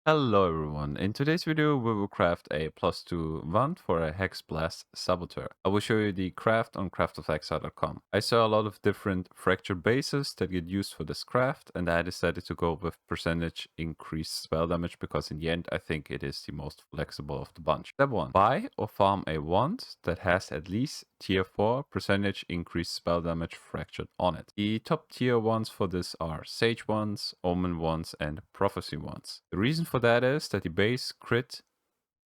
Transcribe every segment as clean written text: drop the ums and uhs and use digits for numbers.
Hello everyone, in today's video we will craft a +2 wand for a Hexblast Saboteur. I will show you the craft on pathofexile.com. I saw a lot of different fracture bases that get used for this craft, and I decided to go with percentage increased spell damage because in the end I think it is the most flexible of the bunch. Step 1. Buy or farm a wand that has at least tier 4 percentage increased spell damage fractured on it. The top tier ones for this are Sage wands, Omen wands, and Prophecy wands. The reason for that is that the base crit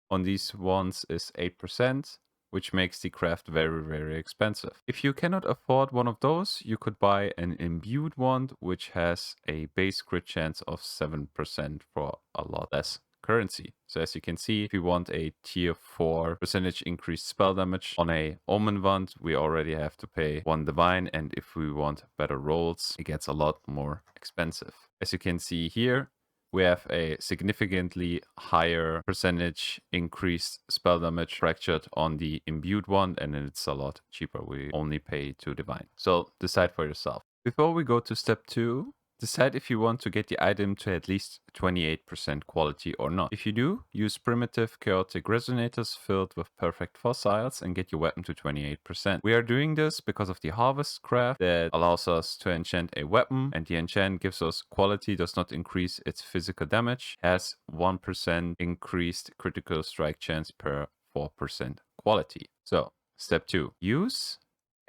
on these wands is 8%, which makes the craft very expensive. If you cannot afford one of those, you could buy an imbued wand, which has a base crit chance of 7% for a lot less currency. So as you can see, if you want a tier 4 percentage increased spell damage on a Omen wand, we already have to pay 1 divine, and if we want better rolls, it gets a lot more expensive. As you can see here, we have a significantly higher percentage increased spell damage fractured on the imbued one, and it's a lot cheaper. We only pay 2 divine. So decide for yourself. Before we go to step 2, decide if you want to get the item to at least 28% quality or not. If you do, use primitive chaotic resonators filled with perfect fossils and get your weapon to 28%. We are doing this because of the harvest craft that allows us to enchant a weapon, and the enchant gives us quality, does not increase its physical damage, has 1% increased critical strike chance per 4% quality. So step 2, use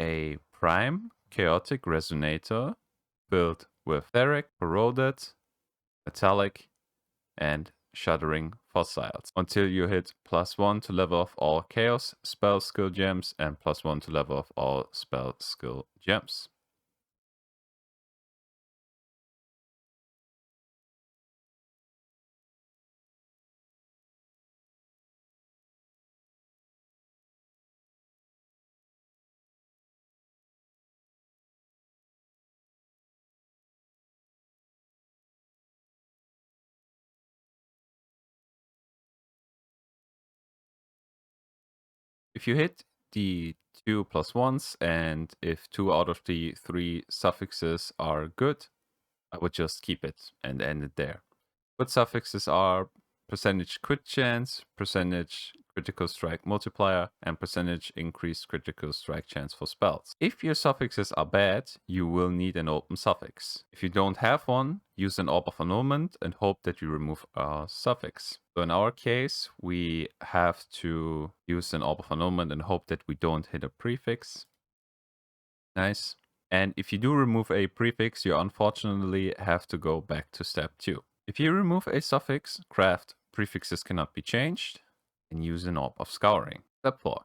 a prime chaotic resonator filled with ferric, corroded, metallic, and shuddering fossils until you hit +1 to level of all chaos spell skill gems and +1 to level of all spell skill gems. If you hit the 2 +1s, and if 2 out of the 3 suffixes are good, I would just keep it and end it there. Good suffixes are percentage crit chance, percentage critical strike multiplier, and percentage increased critical strike chance for spells. If your suffixes are bad, you will need an open suffix. If you don't have one, use an orb of annulment and hope that you remove a suffix. So in our case, we have to use an orb of annulment and hope that we don't hit a prefix. Nice. And if you do remove a prefix, you unfortunately have to go back to step 2. If you remove a suffix, craft prefixes cannot be changed, and use an orb of scouring. Step 4.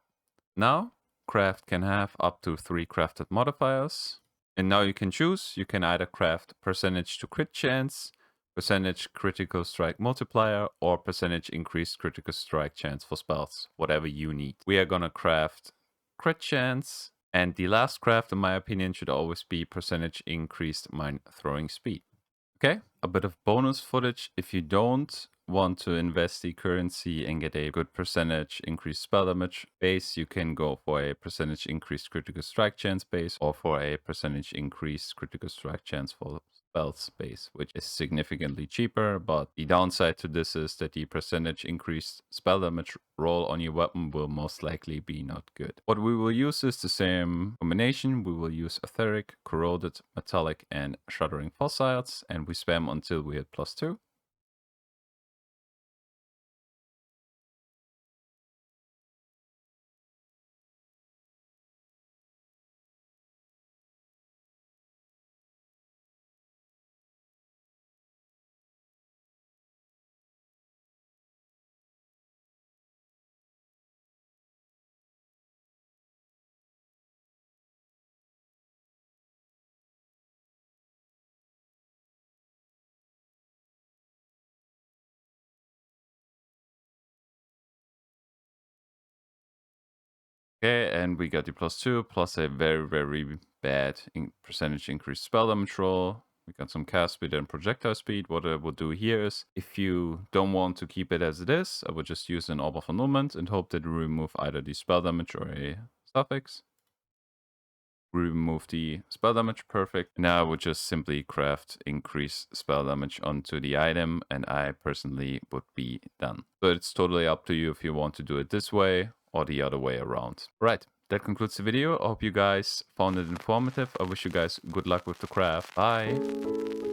Now, craft can have up to 3 crafted modifiers. And now you can choose. You can either craft percentage to crit chance, percentage critical strike multiplier, or percentage increased critical strike chance for spells, whatever you need. We are gonna craft crit chance, and the last craft, in my opinion, should always be percentage increased mine throwing speed. Okay, a bit of bonus footage. If you don't want to invest the currency and get a good percentage increased spell damage base, you can go for a percentage increased critical strike chance base, or for a percentage increased critical strike chance for spells base, which is significantly cheaper. But the downside to this is that the percentage increased spell damage roll on your weapon will most likely be not good. What we will use is the same combination. We will use etheric, corroded, metallic, and shuddering fossils, and we spam until we hit +2. Okay, and we got the +2 plus a very bad percentage increased spell damage roll. We got some cast speed and projectile speed. What I will do here is, if you don't want to keep it as it is, I would just use an orb of annulment and hope that you remove either the spell damage or a suffix. remove the spell damage, perfect. Now I would just simply craft increase spell damage onto the item, and I personally would be done. So it's totally up to you if you want to do it this way or the other way around. Right, that concludes the video. I hope you guys found it informative. I wish you guys good luck with the craft. Bye!